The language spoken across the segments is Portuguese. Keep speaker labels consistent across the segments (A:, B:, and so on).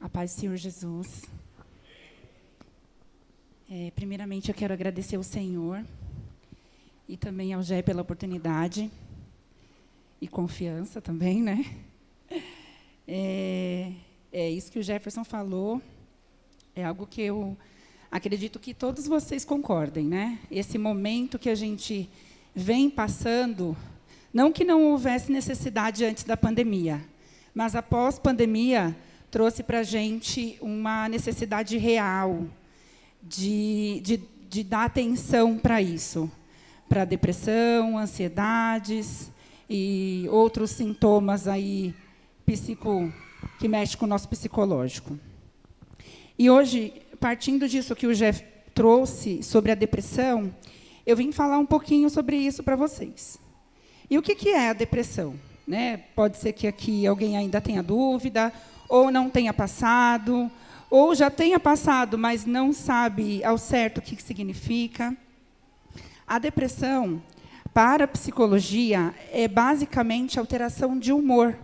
A: A paz do Senhor Jesus. Primeiramente, eu quero agradecer ao Senhor e também ao Gé pela oportunidade e confiança também, né? Isso que o Jefferson falou, é algo que eu acredito que todos vocês concordem, né? Esse momento que a gente vem passando, não que não houvesse necessidade antes da pandemia, mas após pandemia trouxe para a gente uma necessidade real de dar atenção para isso, para depressão, ansiedades e outros sintomas aí que mexem com o nosso psicológico. E hoje, partindo disso que o Jeff trouxe sobre a depressão, eu vim falar um pouquinho sobre isso para vocês. E o que é a depressão? Né? Pode ser que aqui alguém ainda tenha dúvida, ou não tenha passado, ou já tenha passado, mas não sabe ao certo o que significa. A depressão, para a psicologia, é basicamente alteração de humor.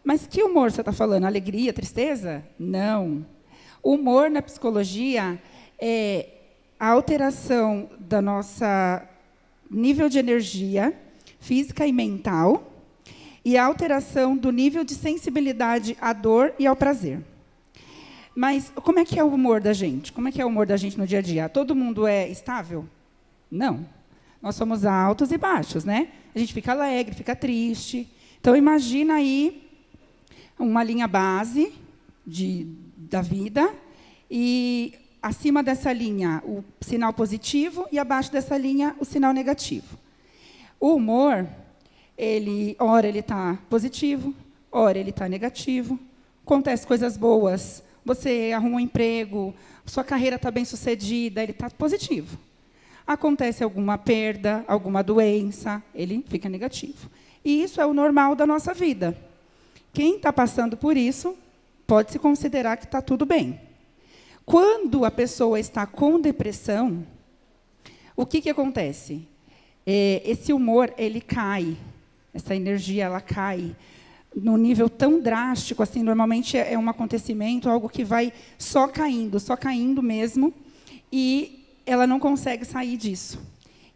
A: Mas que humor você está falando? Alegria, tristeza? Não. O humor, na psicologia, é a alteração da nossa nível de energia física e mental, e a alteração do nível de sensibilidade à dor e ao prazer. Mas como é que é o humor da gente? Como é que é o humor da gente no dia a dia? Todo mundo é estável? Não. Nós somos altos e baixos, né? A gente fica alegre, fica triste. Então, imagina aí uma linha base da vida, e acima dessa linha o sinal positivo e abaixo dessa linha o sinal negativo. O humor, ora ele está positivo, ora ele está negativo. Acontece coisas boas, você arruma um emprego, sua carreira está bem sucedida, ele está positivo. Acontece alguma perda, alguma doença, ele fica negativo. E isso é o normal da nossa vida. Quem está passando por isso pode se considerar que está tudo bem. Quando a pessoa está com depressão, o que acontece? Esse humor ele cai, essa energia ela cai num nível tão drástico, assim, normalmente é um acontecimento, algo que vai só caindo mesmo, e ela não consegue sair disso.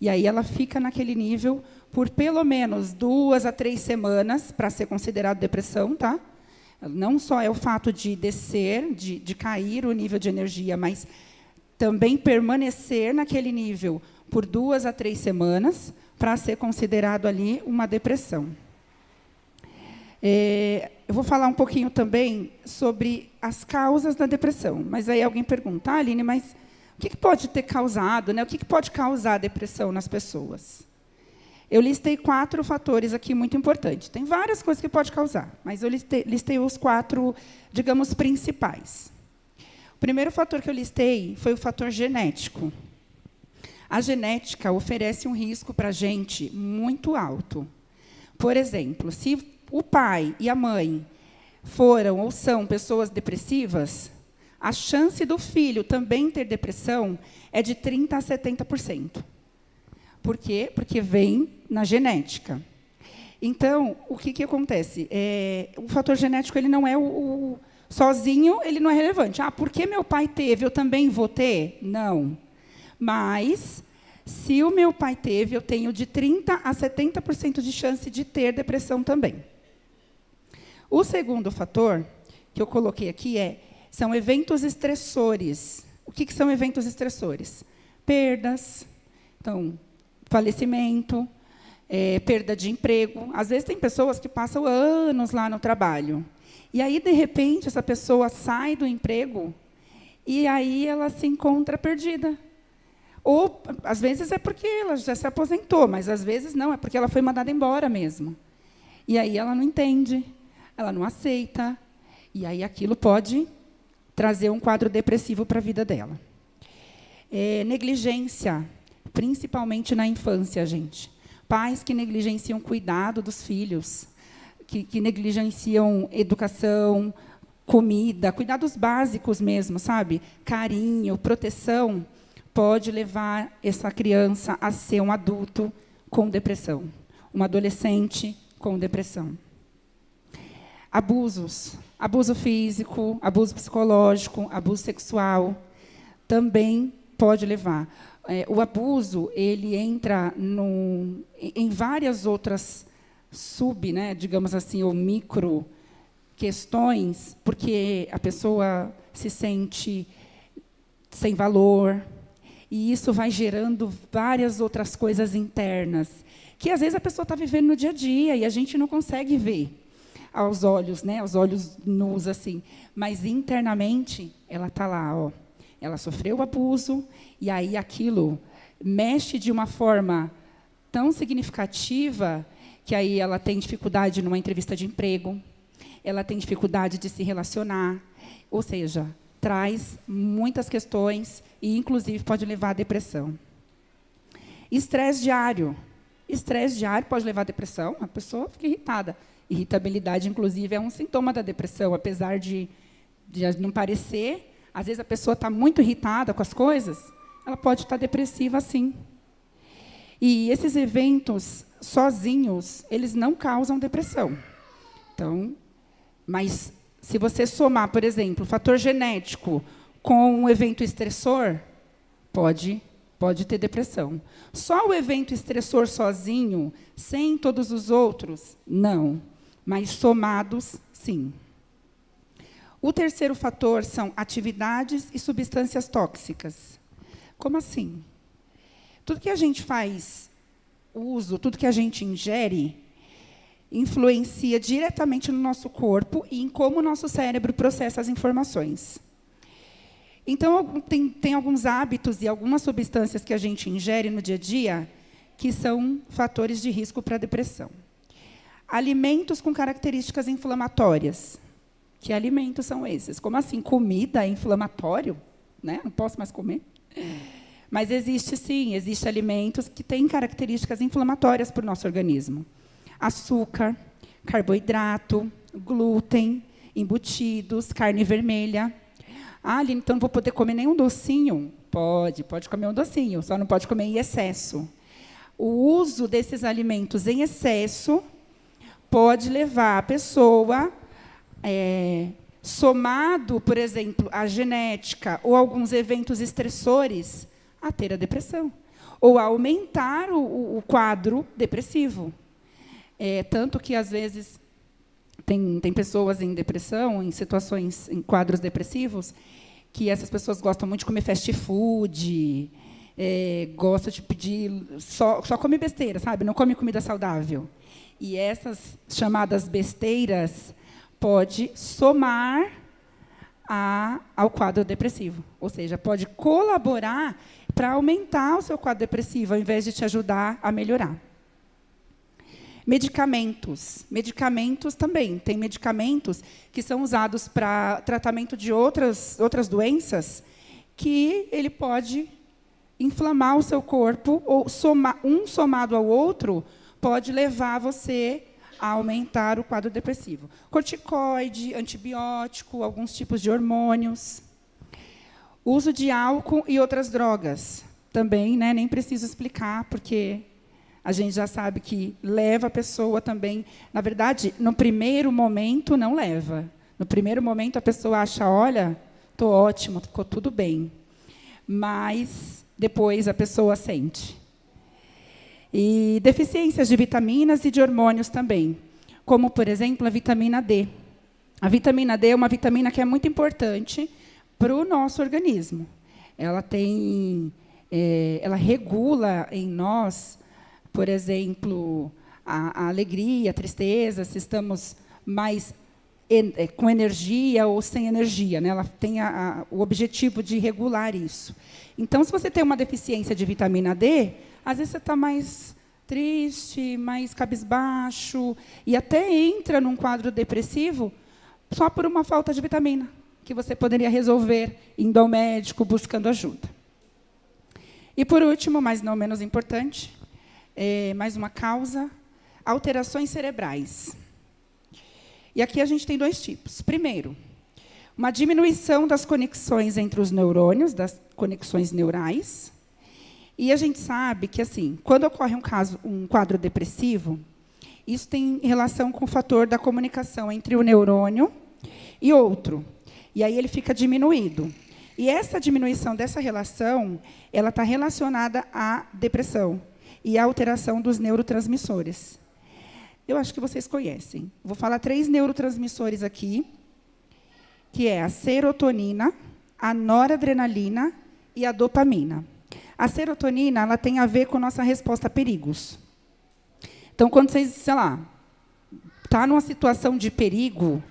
A: E aí ela fica naquele nível por pelo menos 2 a 3 semanas, para ser considerado depressão, tá? Não só é o fato de descer, de cair o nível de energia, mas também permanecer naquele nível por 2 a 3 semanas, para ser considerado ali uma depressão. Eu vou falar um pouquinho também sobre as causas da depressão. Mas aí alguém pergunta, Aline, mas o que pode ter causado, né? O que pode causar depressão nas pessoas? Eu listei 4 fatores aqui muito importantes. Tem várias coisas que pode causar, mas eu listei os 4, digamos, principais. O primeiro fator que eu listei foi o fator genético. A genética oferece um risco para a gente muito alto. Por exemplo, se o pai e a mãe foram ou são pessoas depressivas, a chance do filho também ter depressão é de 30% a 70%. Por quê? Porque vem na genética. Então, o que acontece? O fator genético ele não é sozinho, ele não é relevante. Porque meu pai teve, eu também vou ter? Não. Mas, se o meu pai teve, eu tenho de 30% a 70% de chance de ter depressão também. O segundo fator que eu coloquei aqui são eventos estressores. O que são eventos estressores? Perdas, então, falecimento, perda de emprego. Às vezes, tem pessoas que passam anos lá no trabalho. E aí, de repente, essa pessoa sai do emprego e aí ela se encontra perdida. Ou, às vezes, é porque ela já se aposentou, mas, às vezes, não, é porque ela foi mandada embora mesmo. E aí ela não entende, ela não aceita, e aí aquilo pode trazer um quadro depressivo para a vida dela. Negligência, principalmente na infância, gente. Pais que negligenciam o cuidado dos filhos, que negligenciam educação, comida, cuidados básicos mesmo, sabe? Carinho, proteção, pode levar essa criança a ser um adulto com depressão, um adolescente com depressão. Abusos. Abuso físico, abuso psicológico, abuso sexual, também pode levar. O abuso, ele entra em várias outras digamos assim, ou micro questões, porque a pessoa se sente sem valor, e isso vai gerando várias outras coisas internas, que às vezes a pessoa está vivendo no dia a dia e a gente não consegue ver aos olhos, aos olhos nus, assim. Mas internamente ela está lá, ó. Ela sofreu o abuso, e aí aquilo mexe de uma forma tão significativa que aí ela tem dificuldade numa entrevista de emprego, ela tem dificuldade de se relacionar, ou seja, traz muitas questões e, inclusive, pode levar à depressão. Estresse diário. Estresse diário pode levar à depressão, a pessoa fica irritada. Irritabilidade, inclusive, é um sintoma da depressão, apesar de não parecer. Às vezes, a pessoa está muito irritada com as coisas, ela pode estar depressiva, sim. E esses eventos, sozinhos, eles não causam depressão. Então, mas, se você somar, por exemplo, o fator genético com um evento estressor, pode ter depressão. Só o evento estressor sozinho, sem todos os outros, não. Mas somados, sim. O terceiro fator são atividades e substâncias tóxicas. Como assim? Tudo que a gente faz uso, tudo que a gente ingere, influencia diretamente no nosso corpo e em como o nosso cérebro processa as informações. Então, tem alguns hábitos e algumas substâncias que a gente ingere no dia a dia que são fatores de risco para a depressão. Alimentos com características inflamatórias. Que alimentos são esses? Como assim? Comida é inflamatório? Né? Não posso mais comer? Mas existe, sim, existem alimentos que têm características inflamatórias para o nosso organismo. Açúcar, carboidrato, glúten, embutidos, carne vermelha. Ah, Aline, então não vou poder comer nenhum docinho? Pode comer um docinho, só não pode comer em excesso. O uso desses alimentos em excesso pode levar a pessoa, somado, por exemplo, à genética ou alguns eventos estressores, a ter a depressão, ou a aumentar o quadro depressivo. Tanto que, às vezes, tem pessoas em depressão, em situações, em quadros depressivos, que essas pessoas gostam muito de comer fast food, gostam de pedir, só come besteira, sabe? Não come comida saudável. E essas chamadas besteiras pode somar ao quadro depressivo, ou seja, pode colaborar para aumentar o seu quadro depressivo, ao invés de te ajudar a melhorar. Medicamentos. Medicamentos também. Tem medicamentos que são usados para tratamento de outras doenças que ele pode inflamar o seu corpo, ou somado ao outro, pode levar você a aumentar o quadro depressivo. Corticoide, antibiótico, alguns tipos de hormônios. Uso de álcool e outras drogas. Também, nem preciso explicar, porque a gente já sabe que leva a pessoa também. Na verdade, no primeiro momento, não leva. No primeiro momento, a pessoa acha, olha, estou ótimo, ficou tudo bem. Mas, depois, a pessoa sente. E deficiências de vitaminas e de hormônios também, como, por exemplo, a vitamina D. A vitamina D é uma vitamina que é muito importante para o nosso organismo. Ela regula em nós, por exemplo, a alegria, a tristeza, se estamos mais com energia ou sem energia. Ela tem o objetivo de regular isso. Então, se você tem uma deficiência de vitamina D, às vezes você está mais triste, mais cabisbaixo, e até entra num quadro depressivo só por uma falta de vitamina, que você poderia resolver indo ao médico, buscando ajuda. E, por último, mas não menos importante, mais uma causa, alterações cerebrais. E aqui a gente tem dois tipos. Primeiro, uma diminuição das conexões entre os neurônios, das conexões neurais. E a gente sabe que, assim, quando ocorre um quadro depressivo, Isso tem relação com o fator da comunicação entre o neurônio e outro. E aí ele fica diminuído. E essa diminuição dessa relação, ela está relacionada à depressão e à alteração dos neurotransmissores. Eu acho que vocês conhecem. Vou falar 3 neurotransmissores aqui, que é a serotonina, a noradrenalina e a dopamina. A serotonina, ela tem a ver com a nossa resposta a perigos. Então, quando vocês, sei lá, está numa situação de perigo,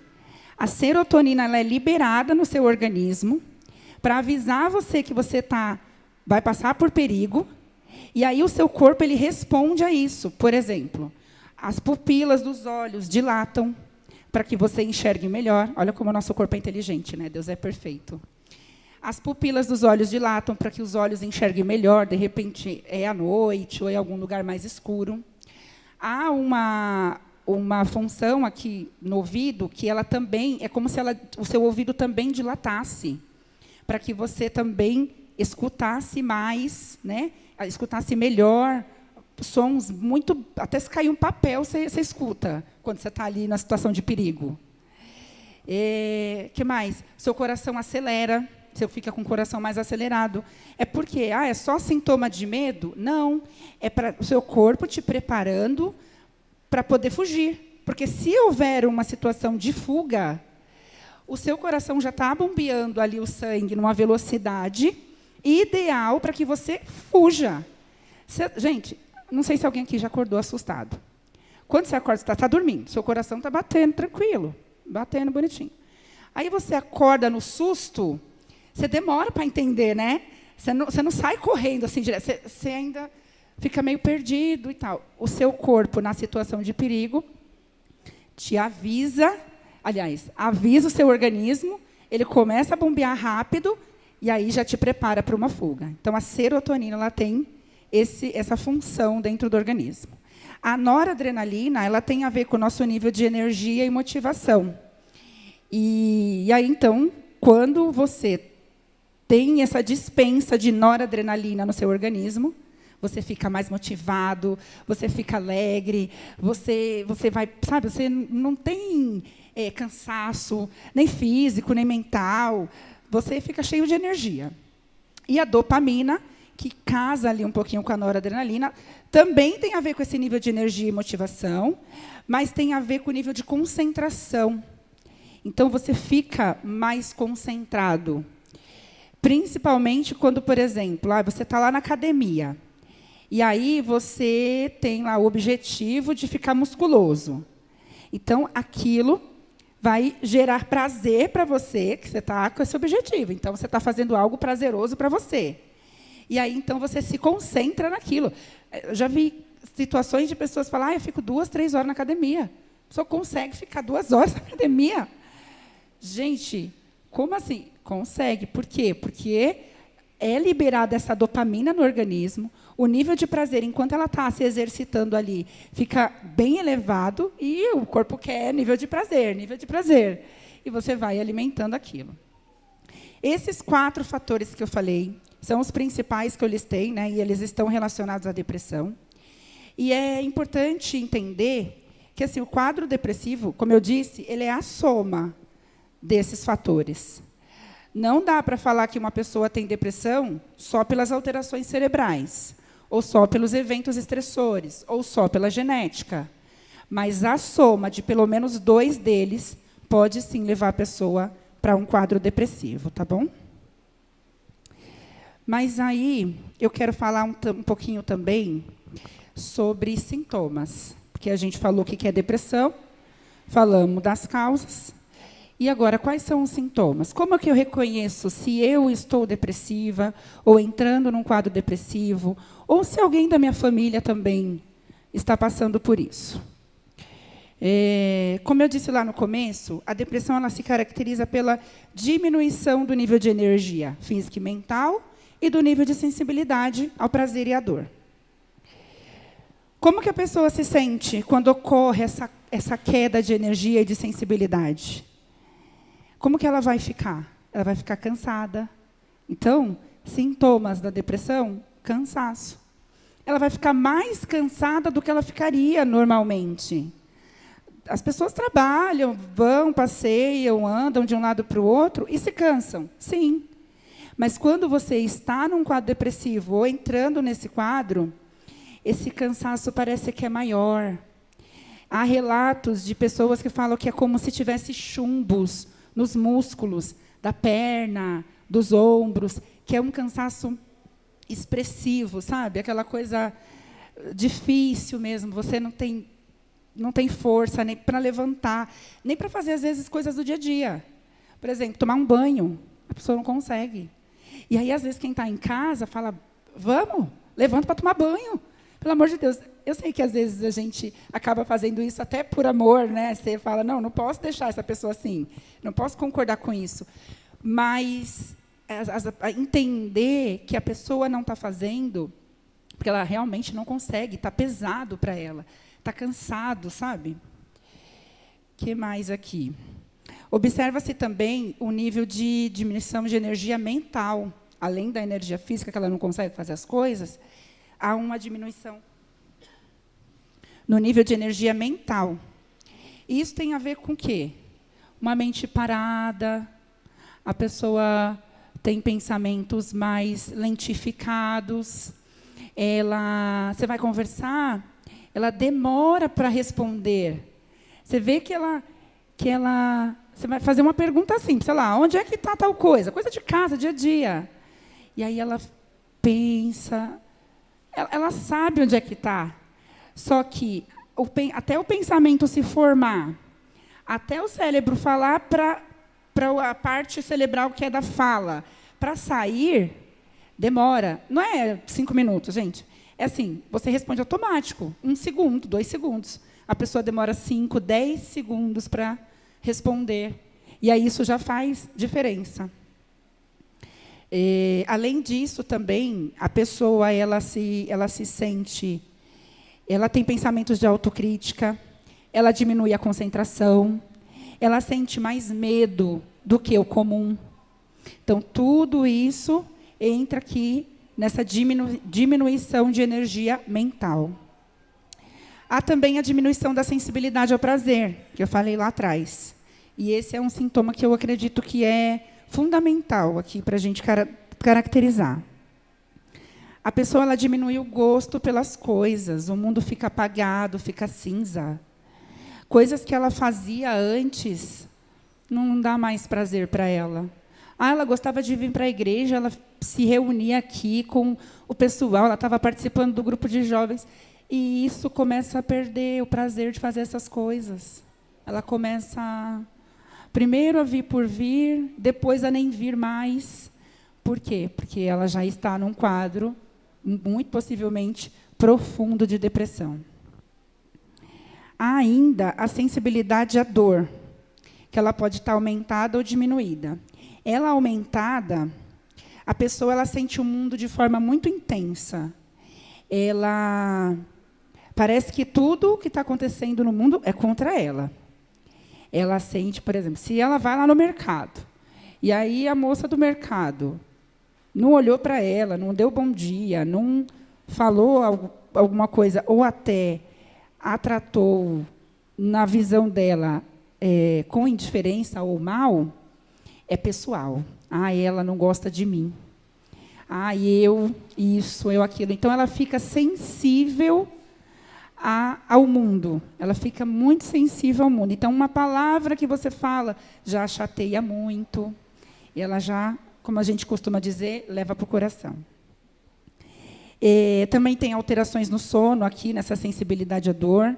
A: a serotonina ela é liberada no seu organismo para avisar você que você vai passar por perigo, e aí o seu corpo ele responde a isso. Por exemplo, as pupilas dos olhos dilatam para que você enxergue melhor. Olha como o nosso corpo é inteligente, né? Deus é perfeito. As pupilas dos olhos dilatam para que os olhos enxerguem melhor, de repente é à noite ou em algum lugar mais escuro. Há uma função aqui no ouvido que ela também é como se o seu ouvido também dilatasse, para que você também escutasse mais, né? Escutasse melhor sons muito... Até se cair um papel, você escuta, quando você está ali na situação de perigo. Que mais? Seu coração acelera, você fica com o coração mais acelerado. É porque é só sintoma de medo? Não. É para o seu corpo te preparando para poder fugir. Porque se houver uma situação de fuga, o seu coração já está bombeando ali o sangue numa velocidade ideal para que você fuja. Gente, não sei se alguém aqui já acordou assustado. Quando você acorda, você está dormindo, seu coração está batendo tranquilo, batendo bonitinho. Aí você acorda no susto, você demora para entender, né? Você não sai correndo assim direto, você ainda fica meio perdido e tal. O seu corpo, na situação de perigo, te avisa, avisa o seu organismo, ele começa a bombear rápido e aí já te prepara para uma fuga. Então, a serotonina ela tem essa função dentro do organismo. A noradrenalina ela tem a ver com o nosso nível de energia e motivação. E aí, então, quando você tem essa dispensa de noradrenalina no seu organismo, você fica mais motivado, você fica alegre, você vai, sabe, você não tem cansaço, nem físico, nem mental, você fica cheio de energia. E a dopamina, que casa ali um pouquinho com a noradrenalina, também tem a ver com esse nível de energia e motivação, mas tem a ver com o nível de concentração. Então, você fica mais concentrado. Principalmente quando, por exemplo, você está lá na academia, e aí você tem lá o objetivo de ficar musculoso. Então, aquilo vai gerar prazer para você, que você está com esse objetivo. Então, você está fazendo algo prazeroso para você. E aí, então, você se concentra naquilo. Eu já vi situações de pessoas falar, eu fico 2, 3 horas na academia. A pessoa consegue ficar 2 horas na academia. Gente, como assim? Consegue. Por quê? Porque é liberada essa dopamina no organismo, o nível de prazer, enquanto ela está se exercitando ali, fica bem elevado, e o corpo quer nível de prazer, nível de prazer. E você vai alimentando aquilo. Esses 4 fatores que eu falei são os principais que eu listei, né, e eles estão relacionados à depressão. E é importante entender que assim, o quadro depressivo, como eu disse, ele é a soma desses fatores. Não dá para falar que uma pessoa tem depressão só pelas alterações cerebrais, ou só pelos eventos estressores, ou só pela genética. Mas a soma de pelo menos 2 deles pode, sim, levar a pessoa para um quadro depressivo, tá bom? Mas aí eu quero falar um pouquinho também sobre sintomas, porque a gente falou o que é depressão, falamos das causas. E agora, quais são os sintomas? Como é que eu reconheço se eu estou depressiva, ou entrando num quadro depressivo, ou se alguém da minha família também está passando por isso? Como eu disse lá no começo, a depressão ela se caracteriza pela diminuição do nível de energia física e mental e do nível de sensibilidade ao prazer e à dor. Como que a pessoa se sente quando ocorre essa queda de energia e de sensibilidade? Como que ela vai ficar? Ela vai ficar cansada. Então, sintomas da depressão, cansaço. ela vai ficar mais cansada do que ela ficaria normalmente. As pessoas trabalham, vão, passeiam, andam de um lado para o outro e se cansam. Sim. Mas quando você está num quadro depressivo ou entrando nesse quadro, esse cansaço parece que é maior. Há relatos de pessoas que falam que é como se tivesse chumbos nos músculos da perna, dos ombros, que é um cansaço expressivo, sabe? Aquela coisa difícil mesmo. Você não tem força nem para levantar, nem para fazer, às vezes, coisas do dia a dia. Por exemplo, tomar um banho, a pessoa não consegue. E aí, às vezes, quem está em casa fala, vamos, levanta para tomar banho. Pelo amor de Deus. Eu sei que, às vezes, a gente acaba fazendo isso até por amor, né? Você fala, não posso deixar essa pessoa assim, não posso concordar com isso. Mas entender que a pessoa não está fazendo, porque ela realmente não consegue, está pesado para ela, está cansado, sabe? O que mais aqui? Observa-se também o nível de diminuição de energia mental. Além da energia física, que ela não consegue fazer as coisas, há uma diminuição no nível de energia mental. E isso tem a ver com o quê? Uma mente parada, a pessoa tem pensamentos mais lentificados, você vai conversar, ela demora para responder. Você vê que você vai fazer uma pergunta assim, sei lá, onde é que está tal coisa? Coisa de casa, dia a dia. E aí ela pensa, ela sabe onde é que está. Só que até o pensamento se formar, até o cérebro falar para a parte cerebral que é da fala, para sair, demora. Não é 5 minutos, gente. É assim, você responde automático, 1 segundo, 2 segundos. A pessoa demora 5, 10 segundos para responder. E aí isso já faz diferença. Além disso, também, a pessoa ela se sente... Ela tem pensamentos de autocrítica, ela diminui a concentração, ela sente mais medo do que o comum. Então, tudo isso entra aqui nessa diminuição de energia mental. Há também a diminuição da sensibilidade ao prazer, que eu falei lá atrás. E esse é um sintoma que eu acredito que é fundamental aqui para a gente caracterizar. A pessoa ela diminui o gosto pelas coisas, o mundo fica apagado, fica cinza. Coisas que ela fazia antes, não dá mais prazer para ela. Ela gostava de vir para a igreja, ela se reunia aqui com o pessoal, ela estava participando do grupo de jovens, e isso começa a perder o prazer de fazer essas coisas. Ela começa, primeiro, a vir por vir, depois a nem vir mais. Por quê? Porque ela já está num quadro, muito possivelmente, profundo de depressão. Há ainda a sensibilidade à dor, que ela pode estar aumentada ou diminuída. Ela aumentada, a pessoa ela sente o mundo de forma muito intensa. Ela parece que tudo o que está acontecendo no mundo é contra ela. Ela sente, por exemplo, se ela vai lá no mercado, e aí a moça do mercado não olhou para ela, não deu bom dia, não falou alguma coisa, ou até a tratou, na visão dela, com indiferença ou mal, é pessoal. Ela não gosta de mim. Eu, isso, eu, aquilo. Então, ela fica sensível ao mundo. Ela fica muito sensível ao mundo. Então, uma palavra que você fala já chateia muito. E ela já, como a gente costuma dizer, leva para o coração. Também tem alterações no sono, aqui, nessa sensibilidade à dor.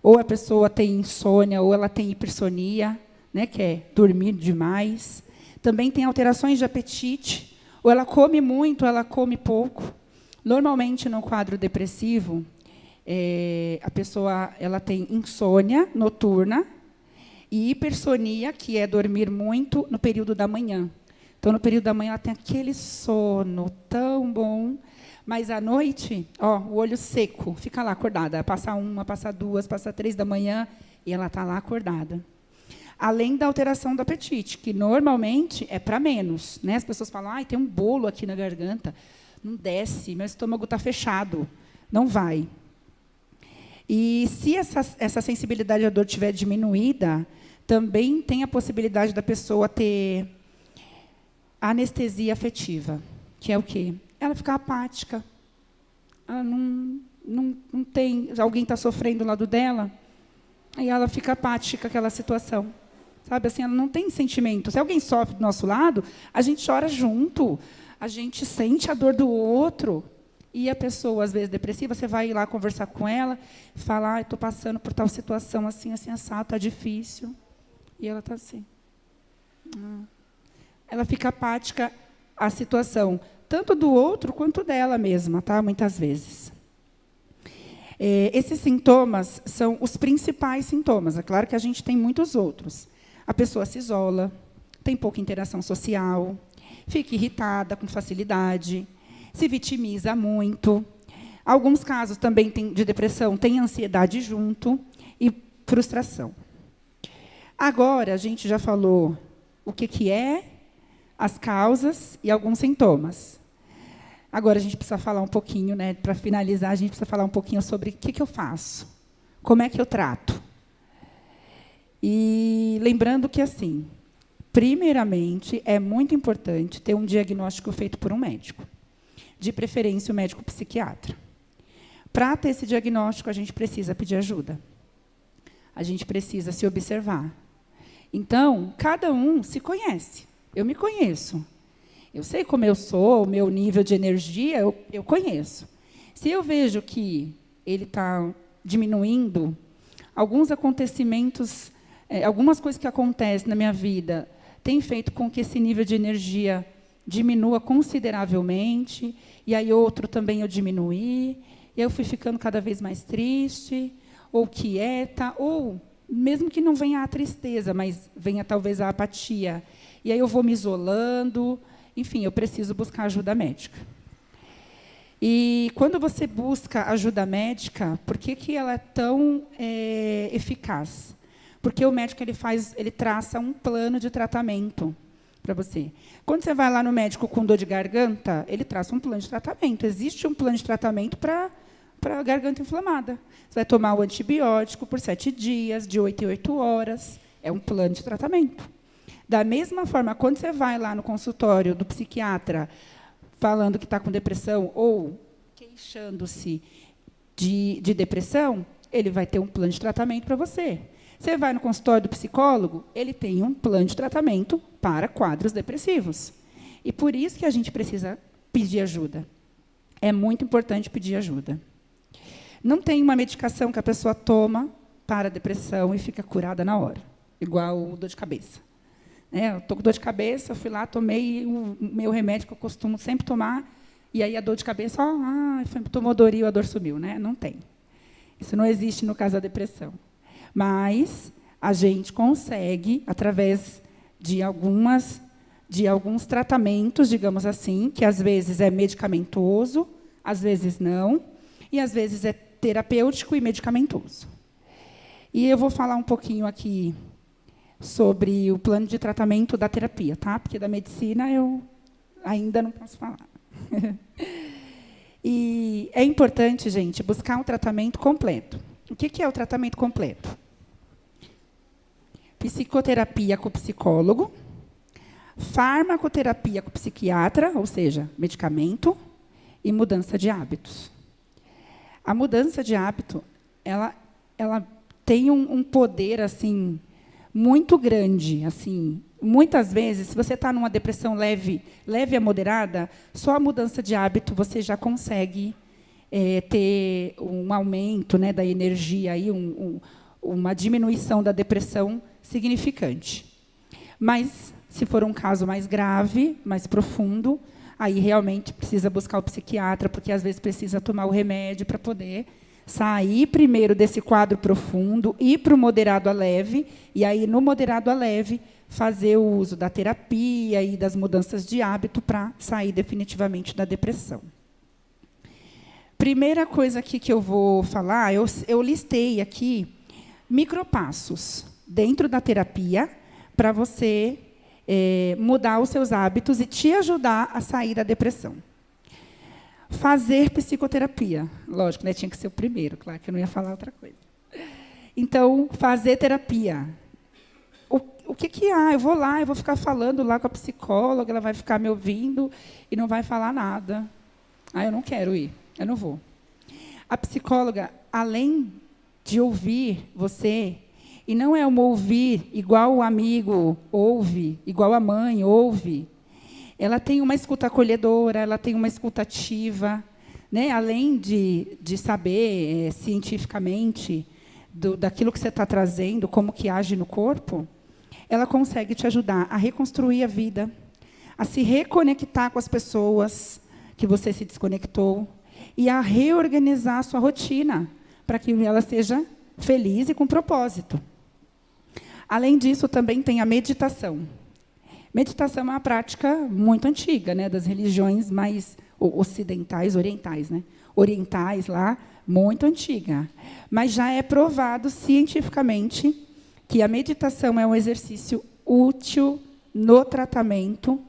A: Ou a pessoa tem insônia, ou ela tem hipersonia, né, que é dormir demais. Também tem alterações de apetite. Ou ela come muito, ou ela come pouco. Normalmente, no quadro depressivo, a pessoa ela tem insônia noturna e hipersonia, que é dormir muito no período da manhã. Então, no período da manhã, ela tem aquele sono tão bom, mas à noite, o olho seco, fica lá acordada. Passa 1, passa 2, passa 3 da manhã, e ela está lá acordada. Além da alteração do apetite, que normalmente é para menos. Né? As pessoas falam, tem um bolo aqui na garganta, não desce, meu estômago está fechado. Não vai. E se essa sensibilidade à dor estiver diminuída, também tem a possibilidade da pessoa ter anestesia afetiva, que é o quê? Ela fica apática. Ela não tem... Alguém está sofrendo do lado dela, aí ela fica apática com aquela situação. Sabe, assim, ela não tem sentimento. Se alguém sofre do nosso lado, a gente chora junto, a gente sente a dor do outro. E a pessoa, às vezes, depressiva, você vai lá conversar com ela, falar, estou passando por tal situação, assim, assim, assado, está difícil. E ela está assim. Ela fica apática à situação, tanto do outro quanto dela mesma, tá? Muitas vezes. Esses sintomas são os principais sintomas. É claro que a gente tem muitos outros. A pessoa se isola, tem pouca interação social, fica irritada com facilidade, se vitimiza muito. Alguns casos também de depressão tem ansiedade junto e frustração. Agora, a gente já falou o que é, as causas e alguns sintomas. Agora, a gente precisa falar um pouquinho, né, para finalizar, a gente precisa falar um pouquinho sobre o que eu faço, como é que eu trato. E lembrando que, assim, primeiramente, é muito importante ter um diagnóstico feito por um médico, de preferência o médico psiquiatra. Para ter esse diagnóstico, a gente precisa pedir ajuda. A gente precisa se observar. Então, cada um se conhece. Eu me conheço. Eu sei como eu sou, o meu nível de energia, eu conheço. Se eu vejo que ele está diminuindo, alguns acontecimentos, algumas coisas que acontecem na minha vida têm feito com que esse nível de energia diminua consideravelmente, e aí outro também eu diminuí, e eu fui ficando cada vez mais triste, ou quieta, ou mesmo que não venha a tristeza, mas venha talvez a apatia. E aí eu vou me isolando, enfim, eu preciso buscar ajuda médica. E quando você busca ajuda médica, por que ela é tão eficaz? Porque o médico ele traça um plano de tratamento para você. Quando você vai lá no médico com dor de garganta, ele traça um plano de tratamento. Existe um plano de tratamento para a garganta inflamada. Você vai tomar o antibiótico por 7 dias, de 8 em 8 horas. É um plano de tratamento. Da mesma forma, quando você vai lá no consultório do psiquiatra falando que está com depressão ou queixando-se de depressão, ele vai ter um plano de tratamento para você. Você vai no consultório do psicólogo, ele tem um plano de tratamento para quadros depressivos. E por isso que a gente precisa pedir ajuda. É muito importante pedir ajuda. Não tem uma medicação que a pessoa toma para a depressão e fica curada na hora, igual dor de cabeça. Eu estou com dor de cabeça, fui lá, tomei o meu remédio que eu costumo sempre tomar, e aí a dor de cabeça, tomou Doril, a dor sumiu. Né? Não tem. Isso não existe no caso da depressão. Mas a gente consegue, através de alguns tratamentos, digamos assim, que às vezes é medicamentoso, às vezes não, e às vezes é terapêutico e medicamentoso. E eu vou falar um pouquinho aqui sobre o plano de tratamento da terapia, tá? Porque da medicina eu ainda não posso falar. E é importante, gente, buscar um tratamento completo. O que é o tratamento completo? Psicoterapia com o psicólogo, farmacoterapia com o psiquiatra, ou seja, medicamento, e mudança de hábitos. A mudança de hábito, ela tem um poder assim muito grande, assim. Muitas vezes, se você está numa depressão leve a moderada, só a mudança de hábito você já consegue ter um aumento, né, da energia, aí, uma diminuição da depressão significante. Mas, se for um caso mais grave, mais profundo, aí realmente precisa buscar o psiquiatra, porque às vezes precisa tomar o remédio para poder sair primeiro desse quadro profundo, ir para o moderado a leve, e aí, no moderado a leve, fazer o uso da terapia e das mudanças de hábito para sair definitivamente da depressão. Primeira coisa aqui que eu vou falar, eu listei aqui micropassos dentro da terapia para você mudar os seus hábitos e te ajudar a sair da depressão. Fazer psicoterapia. Lógico, né? Tinha que ser o primeiro, claro que eu não ia falar outra coisa. Então, fazer terapia. O que há? Eu vou lá, eu vou ficar falando lá com a psicóloga, ela vai ficar me ouvindo e não vai falar nada. Eu não quero ir, eu não vou. A psicóloga, além de ouvir você, e não é um ouvir igual o amigo ouve, igual a mãe ouve, ela tem uma escuta acolhedora, ela tem uma escuta ativa, né? Além de saber cientificamente daquilo que você está trazendo, como que age no corpo, ela consegue te ajudar a reconstruir a vida, a se reconectar com as pessoas que você se desconectou e a reorganizar a sua rotina para que ela seja feliz e com propósito. Além disso, também tem a meditação. Meditação é uma prática muito antiga, né, das religiões mais ocidentais, orientais, né? Orientais lá, muito antiga. Mas já é provado cientificamente que a meditação é um exercício útil no tratamento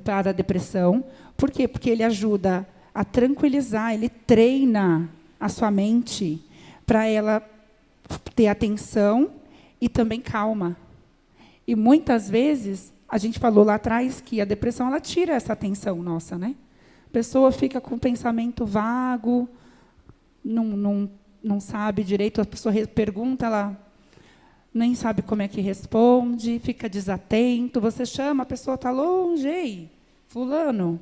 A: para a depressão. Por quê? Porque ele ajuda a tranquilizar, ele treina a sua mente para ela ter atenção e também calma. E muitas vezes, a gente falou lá atrás que a depressão ela tira essa atenção nossa, né? A pessoa fica com um pensamento vago, não sabe direito, a pessoa pergunta, ela nem sabe como é que responde, fica desatento, você chama, a pessoa está longe, ei, fulano.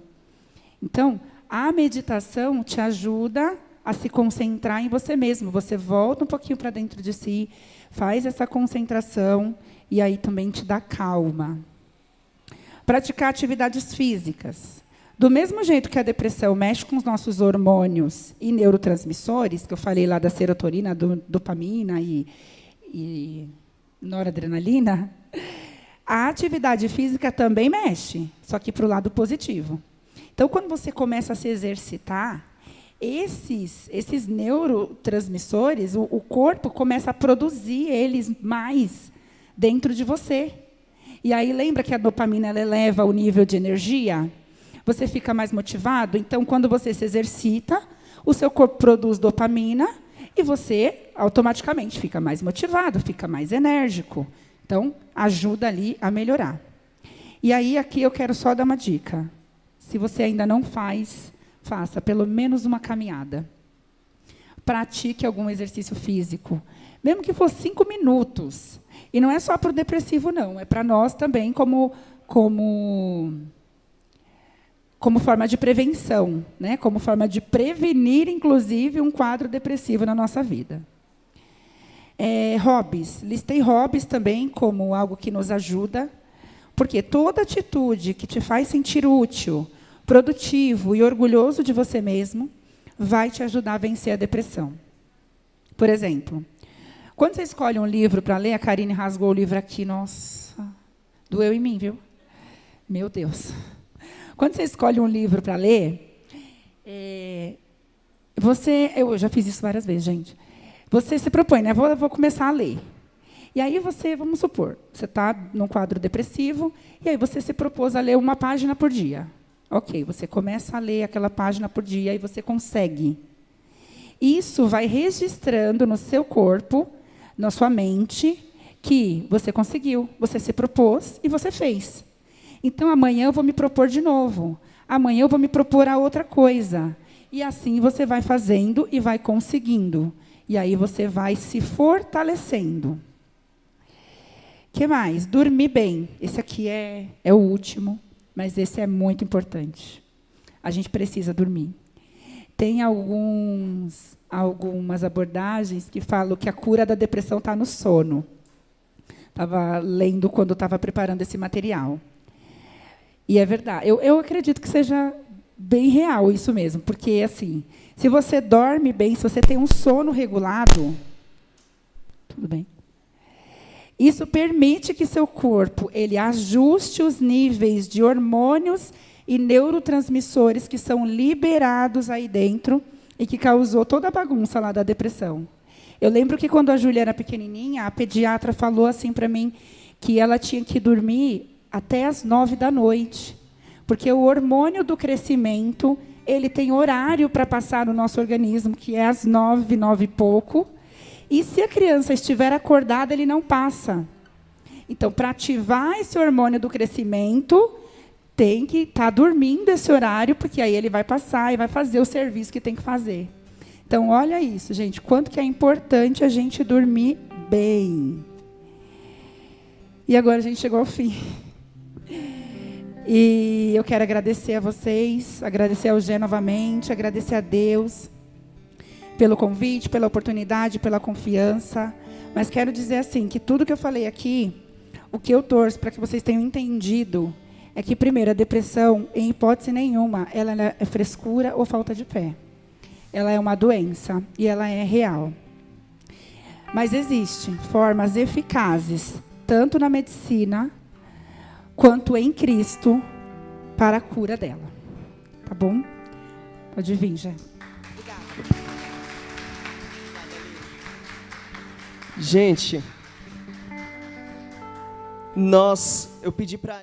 A: Então, a meditação te ajuda a se concentrar em você mesmo. Você volta um pouquinho para dentro de si, faz essa concentração, e aí também te dá calma. Praticar atividades físicas. Do mesmo jeito que a depressão mexe com os nossos hormônios e neurotransmissores, que eu falei lá da serotonina, dopamina e noradrenalina, a atividade física também mexe, só que para o lado positivo. Então, quando você começa a se exercitar, esses neurotransmissores, o corpo começa a produzir eles mais dentro de você. E aí, lembra que a dopamina ela eleva o nível de energia? Você fica mais motivado? Então, quando você se exercita, o seu corpo produz dopamina e você automaticamente fica mais motivado, fica mais enérgico. Então, ajuda ali a melhorar. E aí, aqui eu quero só dar uma dica. Se você ainda não faz, faça pelo menos uma caminhada. Pratique algum exercício físico. Mesmo que for 5 minutos. E não é só para o depressivo, não. É para nós também como forma de prevenção, né? Como forma de prevenir, inclusive, um quadro depressivo na nossa vida. Hobbies. Listei hobbies também como algo que nos ajuda, porque toda atitude que te faz sentir útil, produtivo e orgulhoso de você mesmo vai te ajudar a vencer a depressão. Por exemplo, quando você escolhe um livro para ler, a Karine rasgou o livro aqui, nossa, doeu em mim, viu? Meu Deus. Quando você escolhe um livro para ler, eu já fiz isso várias vezes, gente. Você se propõe, né? Vou começar a ler. E aí você, vamos supor, você está num quadro depressivo, e aí você se propôs a ler uma página por dia. Ok, você começa a ler aquela página por dia e você consegue. Isso vai registrando no seu corpo, na sua mente, que você conseguiu, você se propôs e você fez. Então, amanhã eu vou me propor de novo. Amanhã eu vou me propor a outra coisa. E assim você vai fazendo e vai conseguindo. E aí você vai se fortalecendo. O que mais? Dormir bem. Esse aqui é o último, mas esse é muito importante. A gente precisa dormir. Tem algumas abordagens que falam que a cura da depressão está no sono. Estava lendo quando estava preparando esse material. E é verdade. Eu acredito que seja bem real isso mesmo, porque, assim, se você dorme bem, se você tem um sono regulado, tudo bem. Isso permite que seu corpo ele ajuste os níveis de hormônios e neurotransmissores que são liberados aí dentro e que causou toda a bagunça lá da depressão. Eu lembro que, quando a Júlia era pequenininha, a pediatra falou assim para mim que ela tinha que dormir até às 9 da noite, porque o hormônio do crescimento ele tem horário para passar no nosso organismo, que é às 9, 9 e pouco. E se a criança estiver acordada, ele não passa. Então, para ativar esse hormônio do crescimento, tem que estar dormindo esse horário, porque aí ele vai passar e vai fazer o serviço que tem que fazer. Então, olha isso, gente, quanto que é importante a gente dormir bem. E agora a gente chegou ao fim. E eu quero agradecer a vocês, agradecer ao Gé novamente, agradecer a Deus pelo convite, pela oportunidade, pela confiança. Mas quero dizer assim, que tudo que eu falei aqui, o que eu torço para que vocês tenham entendido, é que, primeiro, a depressão, em hipótese nenhuma, ela é frescura ou falta de fé. Ela é uma doença e ela é real. Mas existem formas eficazes, tanto na medicina, quanto em Cristo, para a cura dela. Tá bom? Pode vir, já.
B: Gente, eu pedi para